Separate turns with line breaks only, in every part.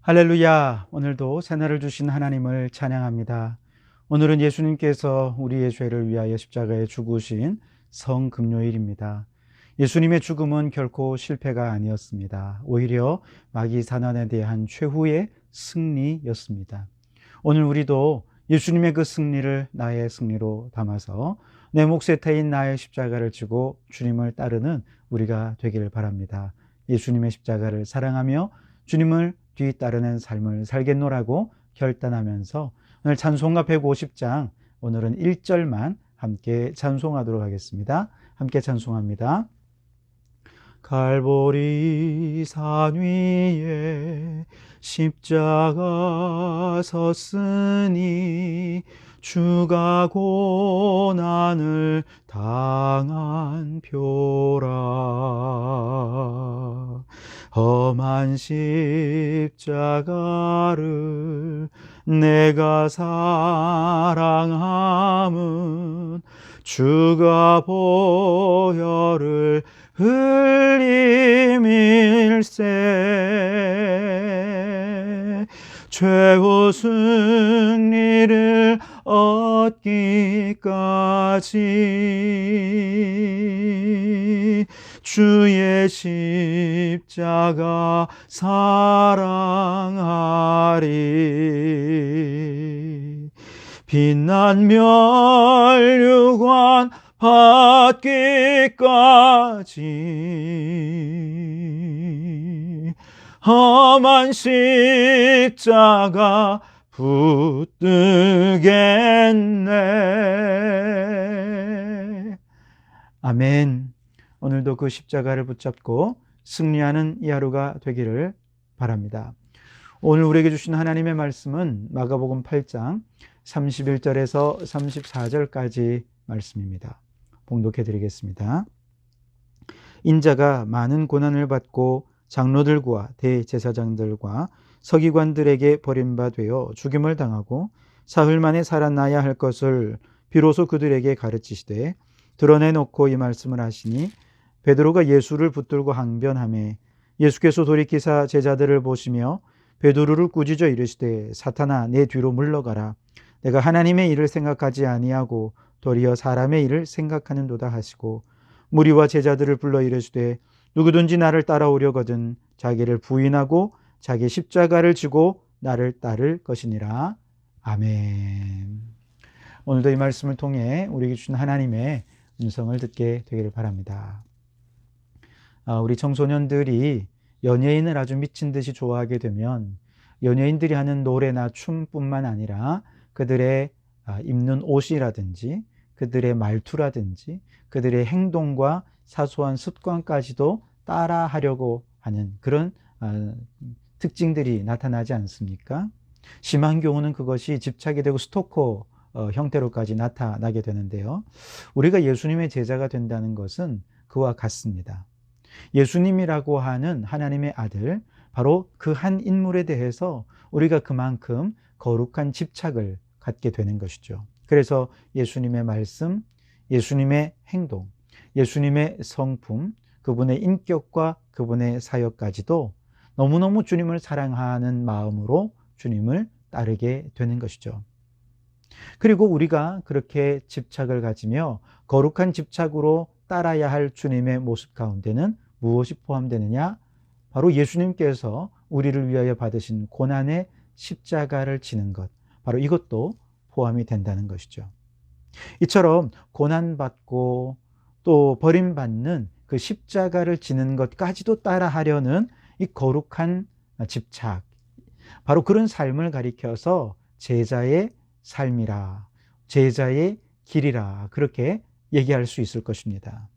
할렐루야. 오늘도 새날을 주신 하나님을 찬양합니다. 오늘은 예수님께서 우리의 죄를 위하여 십자가에 죽으신 성금요일입니다. 예수님의 죽음은 결코 실패가 아니었습니다. 오히려 마귀 사단에 대한 최후의 승리였습니다. 오늘 우리도 예수님의 그 승리를 나의 승리로 담아서 내 몫에 태인 나의 십자가를 지고 주님을 따르는 우리가 되기를 바랍니다. 예수님의 십자가를 사랑하며 주님을 뒤따르는 삶을 살겠노라고 결단하면서 오늘 찬송가 150장 오늘은 1절만 함께 찬송하도록 하겠습니다. 함께 찬송합니다. 갈보리 산 위에 십자가 섰으니 주가 고난을 당한 표라. 험한 십자가를 내가 사랑함은 주가 보혈을 흘림일세. 최후 승리를 얻기까지 주의 십자가 사랑하리. 빛난 멸류관 받기까지 험한 십자가 붙들겠네. 아멘. 오늘도 그 십자가를 붙잡고 승리하는 이 하루가 되기를 바랍니다. 오늘 우리에게 주신 하나님의 말씀은 마가복음 8장 31절에서 34절까지 말씀입니다. 봉독해 드리겠습니다. 인자가 많은 고난을 받고 장로들과 대제사장들과 서기관들에게 버림받아 죽임을 당하고 사흘 만에 살아나야 할 것을 비로소 그들에게 가르치시되 드러내놓고 이 말씀을 하시니 베드로가 예수를 붙들고 항변하매 예수께서 돌이키사 제자들을 보시며 베드로를 꾸짖어 이르시되 사탄아 내 뒤로 물러가라. 내가 하나님의 일을 생각하지 아니하고 도리어 사람의 일을 생각하는도다 하시고 무리와 제자들을 불러 이르시되 누구든지 나를 따라오려거든 자기를 부인하고 자기 십자가를 지고 나를 따를 것이니라. 아멘. 오늘도 이 말씀을 통해 우리에게 주신 하나님의 음성을 듣게 되기를 바랍니다. 우리 청소년들이 연예인을 아주 미친 듯이 좋아하게 되면 연예인들이 하는 노래나 춤뿐만 아니라 그들의 입는 옷이라든지 그들의 말투라든지 그들의 행동과 사소한 습관까지도 따라하려고 하는 그런 특징들이 나타나지 않습니까? 심한 경우는 그것이 집착이 되고 스토커 형태로까지 나타나게 되는데요. 우리가 예수님의 제자가 된다는 것은 그와 같습니다. 예수님이라고 하는 하나님의 아들, 바로 그 한 인물에 대해서 우리가 그만큼 거룩한 집착을 갖게 되는 것이죠. 그래서 예수님의 말씀, 예수님의 행동, 예수님의 성품, 그분의 인격과 그분의 사역까지도 너무너무 주님을 사랑하는 마음으로 주님을 따르게 되는 것이죠. 그리고 우리가 그렇게 집착을 가지며 거룩한 집착으로 따라야 할 주님의 모습 가운데는 무엇이 포함되느냐? 바로 예수님께서 우리를 위하여 받으신 고난의 십자가를 지는 것, 바로 이것도 포함이 된다는 것이죠. 이처럼 고난받고 또 버림받는 그 십자가를 지는 것까지도 따라하려는 이 거룩한 집착, 바로 그런 삶을 가리켜서 제자의 삶이라, 제자의 길이라 그렇게 얘기할 수 있을 것입니다.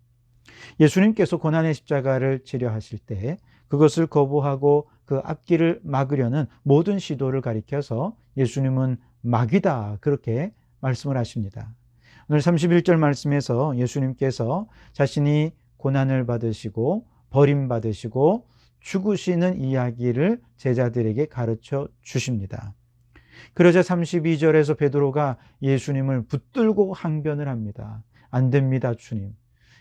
예수님께서 고난의 십자가를 지려 하실 때 그것을 거부하고 그 앞길을 막으려는 모든 시도를 가리켜서 예수님은 마귀다 그렇게 말씀을 하십니다. 오늘 31절 말씀에서 예수님께서 자신이 고난을 받으시고 버림받으시고 죽으시는 이야기를 제자들에게 가르쳐 주십니다. 그러자 32절에서 베드로가 예수님을 붙들고 항변을 합니다. 안 됩니다, 주님.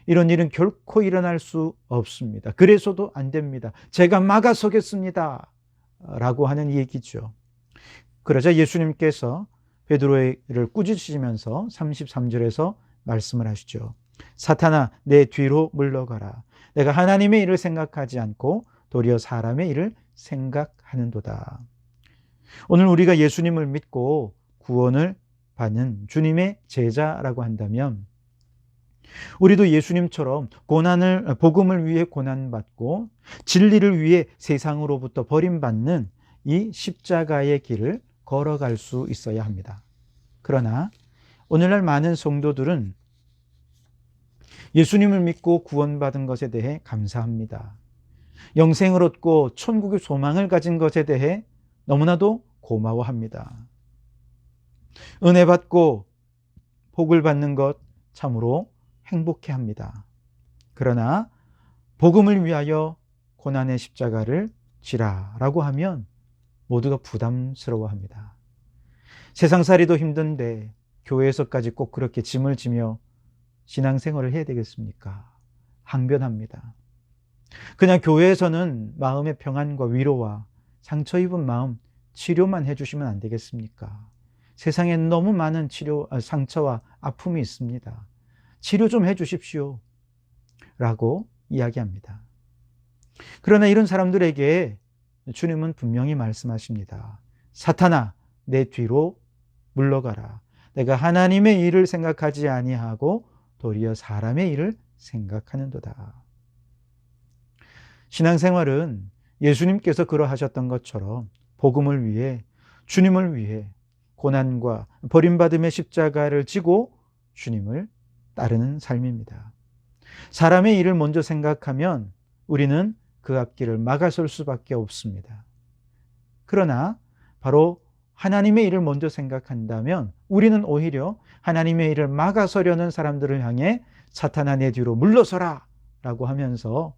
이런 일은 결코 일어날 수 없습니다. 그래서도 안 됩니다. 제가 막아서겠습니다. 라고 하는 얘기죠. 그러자 예수님께서 베드로를 꾸짖으시면서 33절에서 말씀을 하시죠. 사탄아, 내 뒤로 물러가라. 내가 하나님의 일을 생각하지 않고 도리어 사람의 일을 생각하는도다. 오늘 우리가 예수님을 믿고 구원을 받는 주님의 제자라고 한다면 우리도 예수님처럼 복음을 위해 고난받고 진리를 위해 세상으로부터 버림받는 이 십자가의 길을 걸어갈 수 있어야 합니다. 그러나 오늘날 많은 성도들은 예수님을 믿고 구원받은 것에 대해 감사합니다. 영생을 얻고 천국의 소망을 가진 것에 대해 너무나도 고마워합니다. 은혜 받고 복을 받는 것 참으로 행복해합니다. 그러나 복음을 위하여 고난의 십자가를 지라라고 하면 모두가 부담스러워합니다. 세상살이도 힘든데 교회에서까지 꼭 그렇게 짐을 지며 신앙생활을 해야 되겠습니까? 항변합니다. 그냥 교회에서는 마음의 평안과 위로와 상처 입은 마음 치료만 해주시면 안 되겠습니까? 세상에 너무 많은 상처와 아픔이 있습니다. 치료 좀 해주십시오 라고 이야기합니다. 그러나 이런 사람들에게 주님은 분명히 말씀하십니다. 사탄아, 내 뒤로 물러가라. 내가 하나님의 일을 생각하지 아니하고 도리어 사람의 일을 생각하는도다. 신앙생활은 예수님께서 그러하셨던 것처럼 복음을 위해, 주님을 위해 고난과 버림받음의 십자가를 지고 주님을 따르는 삶입니다. 사람의 일을 먼저 생각하면 우리는 그 앞길을 막아설 수밖에 없습니다. 그러나 바로 하나님의 일을 먼저 생각한다면 우리는 오히려 하나님의 일을 막아서려는 사람들을 향해 사탄아, 내 뒤로 물러서라 라고 하면서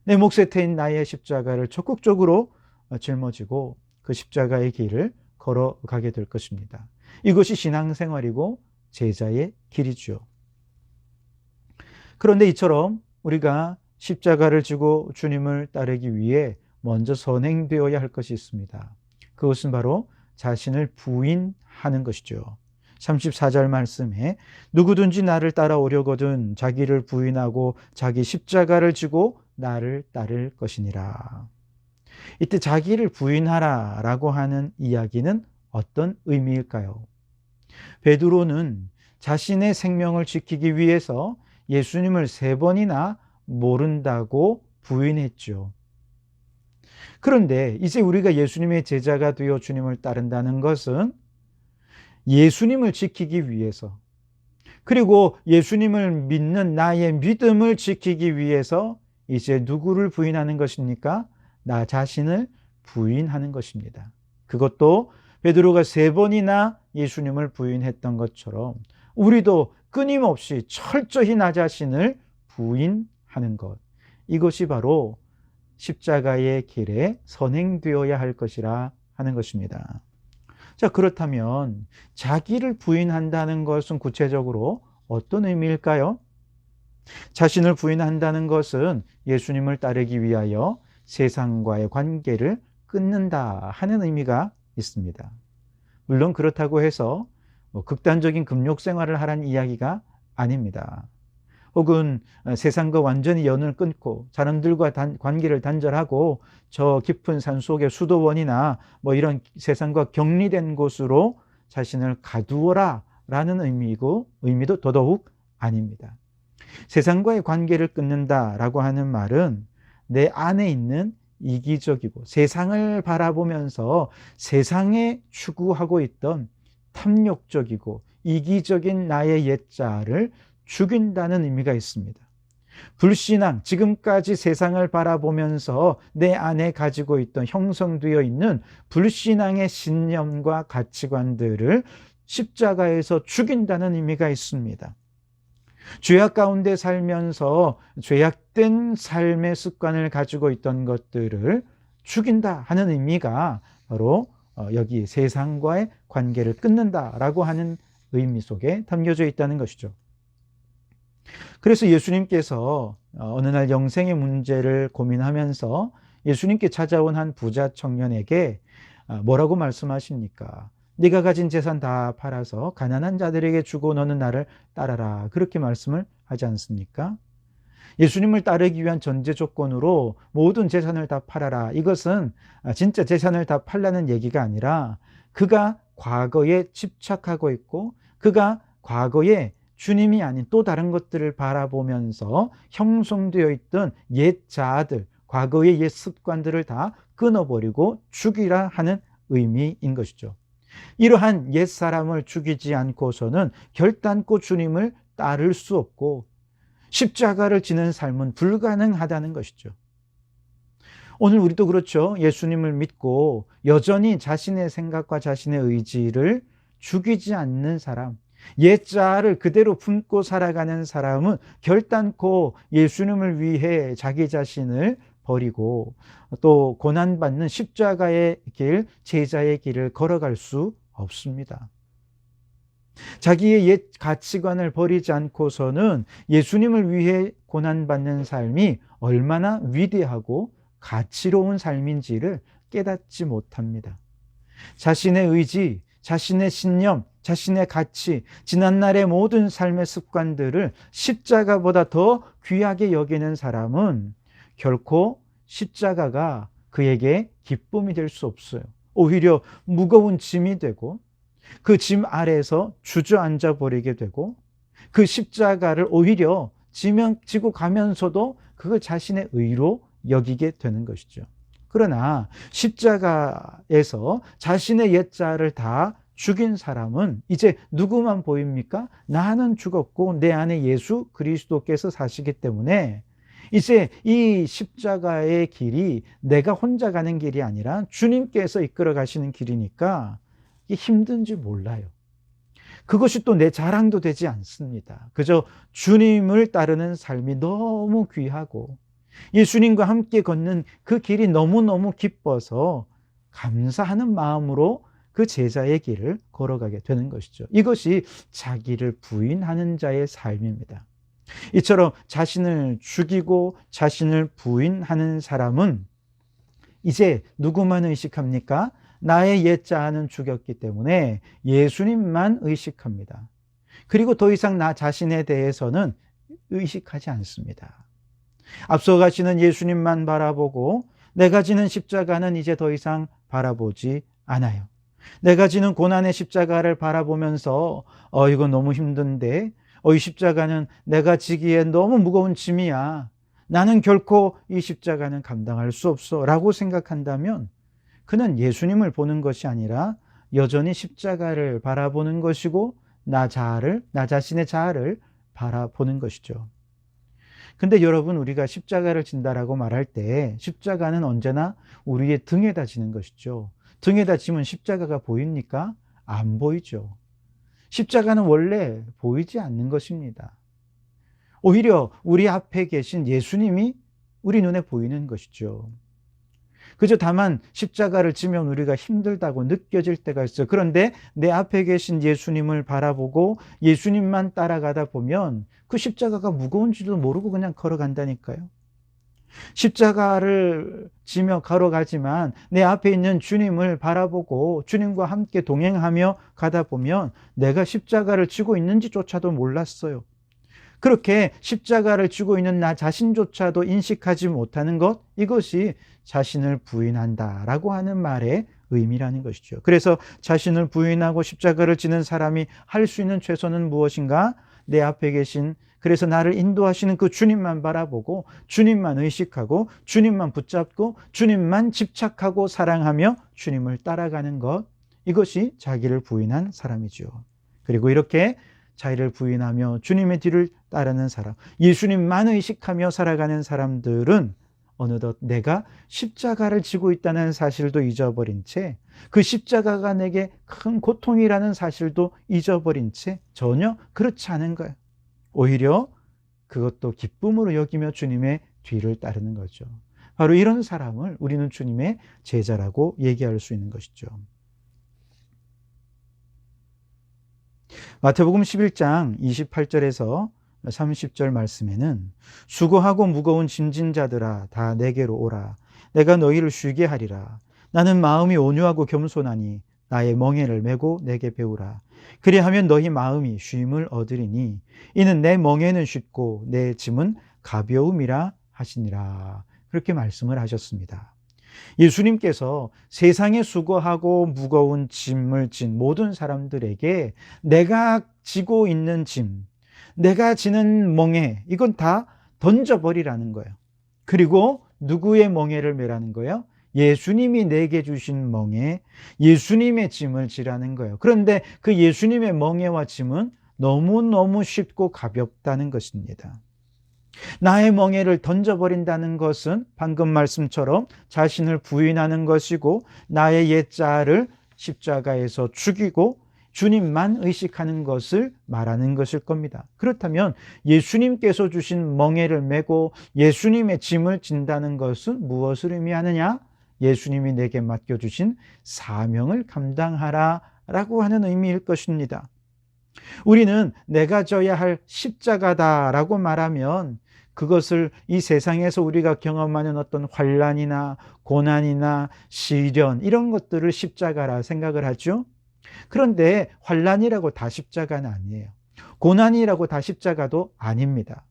내 몫에 태인 나의 십자가를 적극적으로 짊어지고 그 십자가의 길을 걸어가게 될 것입니다. 이것이 신앙생활이고 제자의 길이죠. 그런데 이처럼 우리가 십자가를 지고 주님을 따르기 위해 먼저 선행되어야 할 것이 있습니다. 그것은 바로 자신을 부인하는 것이죠. 34절 말씀에 누구든지 나를 따라오려거든 자기를 부인하고 자기 십자가를 지고 나를 따를 것이니라. 이때 자기를 부인하라 라고 하는 이야기는 어떤 의미일까요? 베드로는 자신의 생명을 지키기 위해서 예수님을 3번이나 모른다고 부인했죠. 그런데 이제 우리가 예수님의 제자가 되어 주님을 따른다는 것은 예수님을 지키기 위해서, 그리고 예수님을 믿는 나의 믿음을 지키기 위해서 이제 누구를 부인하는 것입니까? 나 자신을 부인하는 것입니다. 그것도 베드로가 3번이나 예수님을 부인했던 것처럼 우리도 끊임없이 철저히 나 자신을 부인하는 것, 이것이 바로 십자가의 길에 선행되어야 할 것이라 하는 것입니다. 자, 그렇다면 자기를 부인한다는 것은 구체적으로 어떤 의미일까요? 자신을 부인한다는 것은 예수님을 따르기 위하여 세상과의 관계를 끊는다 하는 의미가 있습니다. 물론 그렇다고 해서 극단적인 금욕 생활을 하라는 이야기가 아닙니다. 혹은 세상과 완전히 연을 끊고 사람들과 관계를 단절하고 저 깊은 산속의 수도원이나 이런 세상과 격리된 곳으로 자신을 가두어라 라는 의미도 더더욱 아닙니다. 세상과의 관계를 끊는다라고 하는 말은 내 안에 있는 이기적이고 세상을 바라보면서 세상에 추구하고 있던 탐욕적이고 이기적인 나의 옛자를 죽인다는 의미가 있습니다. 불신앙, 지금까지 세상을 바라보면서 내 안에 가지고 있던 형성되어 있는 불신앙의 신념과 가치관들을 십자가에서 죽인다는 의미가 있습니다. 죄악 가운데 살면서 죄악된 삶의 습관을 가지고 있던 것들을 죽인다 하는 의미가 바로 여기 세상과의 관계를 끊는다라고 하는 의미 속에 담겨져 있다는 것이죠. 그래서 예수님께서 어느 날 영생의 문제를 고민하면서 예수님께 찾아온 한 부자 청년에게 뭐라고 말씀하십니까? 네가 가진 재산 다 팔아서 가난한 자들에게 주고 너는 나를 따라라. 그렇게 말씀을 하지 않습니까? 예수님을 따르기 위한 전제 조건으로 모든 재산을 다 팔아라. 이것은 진짜 재산을 다 팔라는 얘기가 아니라 그가 과거에 집착하고 있고 그가 과거에 주님이 아닌 또 다른 것들을 바라보면서 형성되어 있던 옛 자아들, 과거의 옛 습관들을 다 끊어버리고 죽이라 하는 의미인 것이죠. 이러한 옛 사람을 죽이지 않고서는 결단코 주님을 따를 수 없고 십자가를 지는 삶은 불가능하다는 것이죠. 오늘 우리도 그렇죠. 예수님을 믿고 여전히 자신의 생각과 자신의 의지를 죽이지 않는 사람, 옛자를 그대로 품고 살아가는 사람은 결단코 예수님을 위해 자기 자신을 버리고 또 고난받는 십자가의 길, 제자의 길을 걸어갈 수 없습니다. 자기의 옛 가치관을 버리지 않고서는 예수님을 위해 고난받는 삶이 얼마나 위대하고 가치로운 삶인지를 깨닫지 못합니다. 자신의 의지, 자신의 신념, 자신의 가치, 지난날의 모든 삶의 습관들을 십자가보다 더 귀하게 여기는 사람은 결코 십자가가 그에게 기쁨이 될 수 없어요. 오히려 무거운 짐이 되고 그 짐 아래에서 주저앉아 버리게 되고 그 십자가를 오히려 지고 가면서도 그걸 자신의 의로 여기게 되는 것이죠. 그러나 십자가에서 자신의 옛자를 다 죽인 사람은 이제 누구만 보입니까? 나는 죽었고 내 안에 예수 그리스도께서 사시기 때문에 이제 이 십자가의 길이 내가 혼자 가는 길이 아니라 주님께서 이끌어 가시는 길이니까 이게 힘든지 몰라요. 그것이 또 내 자랑도 되지 않습니다. 그저 주님을 따르는 삶이 너무 귀하고 예수님과 함께 걷는 그 길이 너무너무 기뻐서 감사하는 마음으로 그 제자의 길을 걸어가게 되는 것이죠. 이것이 자기를 부인하는 자의 삶입니다. 이처럼 자신을 죽이고 자신을 부인하는 사람은 이제 누구만 의식합니까? 나의 옛 자아는 죽였기 때문에 예수님만 의식합니다. 그리고 더 이상 나 자신에 대해서는 의식하지 않습니다. 앞서 가시는 예수님만 바라보고 내가 지는 십자가는 이제 더 이상 바라보지 않아요. 내가 지는 고난의 십자가를 바라보면서 이거 너무 힘든데 이 십자가는 내가 지기에 너무 무거운 짐이야. 나는 결코 이 십자가는 감당할 수 없어 라고 생각한다면 그는 예수님을 보는 것이 아니라 여전히 십자가를 바라보는 것이고 나 자신의 자아를 바라보는 것이죠. 근데 여러분, 우리가 십자가를 진다라고 말할 때 십자가는 언제나 우리의 등에다 지는 것이죠. 등에다 지면 십자가가 보입니까? 안 보이죠. 십자가는 원래 보이지 않는 것입니다. 오히려 우리 앞에 계신 예수님이 우리 눈에 보이는 것이죠. 그저 다만 십자가를 지면 우리가 힘들다고 느껴질 때가 있어요. 그런데 내 앞에 계신 예수님을 바라보고 예수님만 따라가다 보면 그 십자가가 무거운지도 모르고 그냥 걸어간다니까요. 십자가를 지며 걸어가지만 내 앞에 있는 주님을 바라보고 주님과 함께 동행하며 가다 보면 내가 십자가를 지고 있는지조차도 몰랐어요. 그렇게 십자가를 지고 있는 나 자신조차도 인식하지 못하는 것, 이것이 자신을 부인한다라고 하는 말의 의미라는 것이죠. 그래서 자신을 부인하고 십자가를 지는 사람이 할 수 있는 최선은 무엇인가? 내 앞에 계신, 그래서 나를 인도하시는 그 주님만 바라보고 주님만 의식하고 주님만 붙잡고 주님만 집착하고 사랑하며 주님을 따라가는 것, 이것이 자기를 부인한 사람이죠. 그리고 이렇게 자기를 부인하며 주님의 뒤를 따르는 사람, 예수님만 의식하며 살아가는 사람들은 어느덧 내가 십자가를 지고 있다는 사실도 잊어버린 채, 그 십자가가 내게 큰 고통이라는 사실도 잊어버린 채 전혀 그렇지 않은 거예요. 오히려 그것도 기쁨으로 여기며 주님의 뒤를 따르는 거죠. 바로 이런 사람을 우리는 주님의 제자라고 얘기할 수 있는 것이죠. 마태복음 11장 28절에서 30절 말씀에는 수고하고 무거운 짐진 자들아 다 내게로 오라. 내가 너희를 쉬게 하리라. 나는 마음이 온유하고 겸손하니 나의 멍에를 메고 내게 배우라. 그리하면 너희 마음이 쉼을 얻으리니 이는 내 멍에는 쉽고 내 짐은 가벼움이라 하시니라. 그렇게 말씀을 하셨습니다. 예수님께서 세상에 수고하고 무거운 짐을 진 모든 사람들에게 내가 지고 있는 짐, 내가 지는 멍에, 이건 다 던져버리라는 거예요. 그리고 누구의 멍에를 메라는 거예요? 예수님이 내게 주신 멍에, 예수님의 짐을 지라는 거예요. 그런데 그 예수님의 멍에와 짐은 너무너무 쉽고 가볍다는 것입니다. 나의 멍에를 던져버린다는 것은 방금 말씀처럼 자신을 부인하는 것이고 나의 옛자를 십자가에서 죽이고 주님만 의식하는 것을 말하는 것일 겁니다. 그렇다면 예수님께서 주신 멍에를 메고 예수님의 짐을 진다는 것은 무엇을 의미하느냐? 예수님이 내게 맡겨주신 사명을 감당하라 라고 하는 의미일 것입니다. 우리는 내가 져야 할 십자가다라고 말하면 그것을 이 세상에서 우리가 경험하는 어떤 환난이나 고난이나 시련 이런 것들을 십자가라 생각을 하죠. 그런데 환난이라고 다 십자가는 아니에요. 고난이라고 다 십자가도 아닙니다.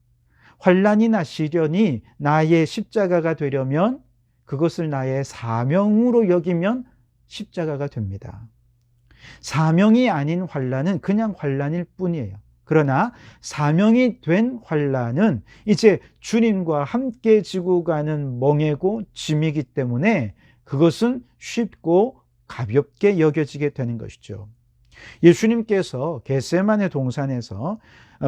환난이나 시련이 나의 십자가가 되려면 그것을 나의 사명으로 여기면 십자가가 됩니다. 사명이 아닌 환난은 그냥 환난일 뿐이에요. 그러나 사명이 된 환난은 이제 주님과 함께 지고 가는 멍에고 짐이기 때문에 그것은 쉽고 가볍게 여겨지게 되는 것이죠. 예수님께서 겟세마네 동산에서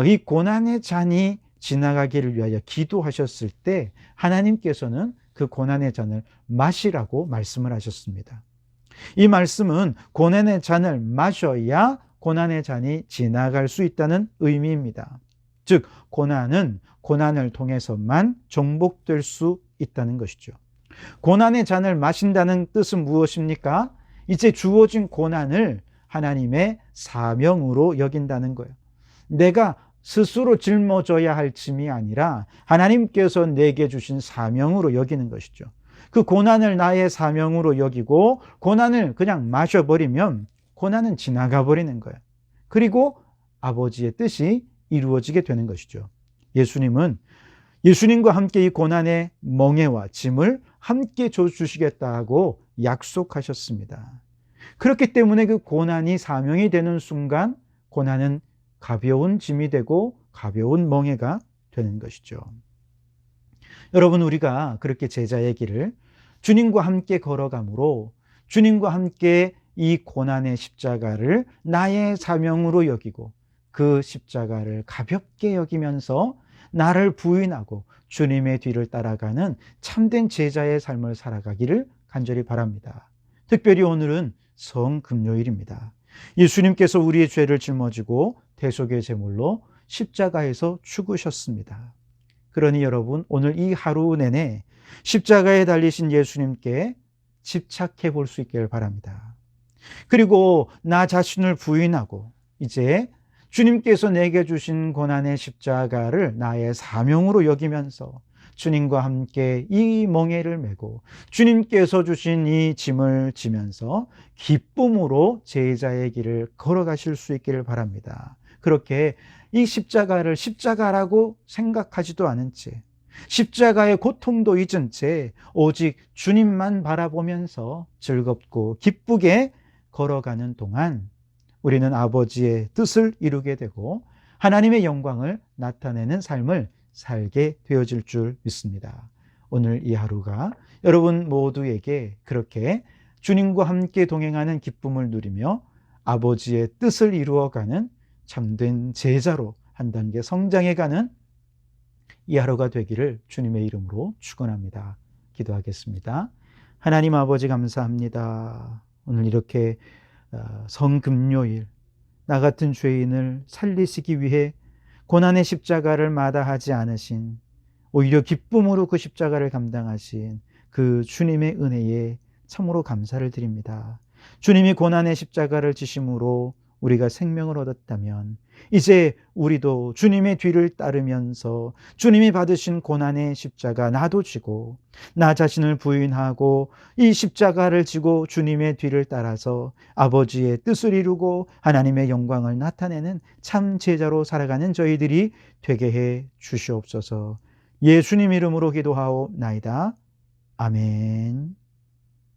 이 고난의 잔이 지나가기를 위하여 기도하셨을 때 하나님께서는 그 고난의 잔을 마시라고 말씀을 하셨습니다. 이 말씀은 고난의 잔을 마셔야 고난의 잔이 지나갈 수 있다는 의미입니다. 즉 고난은 고난을 통해서만 정복될 수 있다는 것이죠. 고난의 잔을 마신다는 뜻은 무엇입니까? 이제 주어진 고난을 하나님의 사명으로 여긴다는 거예요. 내가 스스로 짊어져야 할 짐이 아니라 하나님께서 내게 주신 사명으로 여기는 것이죠. 그 고난을 나의 사명으로 여기고 고난을 그냥 마셔버리면 고난은 지나가 버리는 거예요. 그리고 아버지의 뜻이 이루어지게 되는 것이죠. 예수님과 함께 이 고난의 멍에와 짐을 함께 주시겠다 하고 약속하셨습니다. 그렇기 때문에 그 고난이 사명이 되는 순간 고난은 가벼운 짐이 되고 가벼운 멍에가 되는 것이죠. 여러분, 우리가 그렇게 제자의 길을 주님과 함께 걸어가므로 주님과 함께 이 고난의 십자가를 나의 사명으로 여기고 그 십자가를 가볍게 여기면서 나를 부인하고 주님의 뒤를 따라가는 참된 제자의 삶을 살아가기를 간절히 바랍니다. 특별히 오늘은 성금요일입니다. 예수님께서 우리의 죄를 짊어지고 대속의 제물로 십자가에서 죽으셨습니다. 그러니 여러분, 오늘 이 하루 내내 십자가에 달리신 예수님께 집착해 볼 수 있기를 바랍니다. 그리고 나 자신을 부인하고 이제 주님께서 내게 주신 고난의 십자가를 나의 사명으로 여기면서 주님과 함께 이 멍에를 메고 주님께서 주신 이 짐을 지면서 기쁨으로 제자의 길을 걸어가실 수 있기를 바랍니다. 그렇게 이 십자가를 십자가라고 생각하지도 않은 채 십자가의 고통도 잊은 채 오직 주님만 바라보면서 즐겁고 기쁘게 걸어가는 동안 우리는 아버지의 뜻을 이루게 되고 하나님의 영광을 나타내는 삶을 살게 되어질 줄 믿습니다. 오늘 이 하루가 여러분 모두에게 그렇게 주님과 함께 동행하는 기쁨을 누리며 아버지의 뜻을 이루어가는 참된 제자로 한 단계 성장해가는 이 하루가 되기를 주님의 이름으로 축원합니다. 기도하겠습니다. 하나님 아버지 감사합니다. 오늘 이렇게 성금요일 나 같은 죄인을 살리시기 위해 고난의 십자가를 마다하지 않으신, 오히려 기쁨으로 그 십자가를 감당하신 그 주님의 은혜에 참으로 감사를 드립니다. 주님이 고난의 십자가를 지심으로 우리가 생명을 얻었다면 이제 우리도 주님의 뒤를 따르면서 주님이 받으신 고난의 십자가 나도 지고 나 자신을 부인하고 이 십자가를 지고 주님의 뒤를 따라서 아버지의 뜻을 이루고 하나님의 영광을 나타내는 참 제자로 살아가는 저희들이 되게 해 주시옵소서. 예수님 이름으로 기도하옵나이다. 아멘.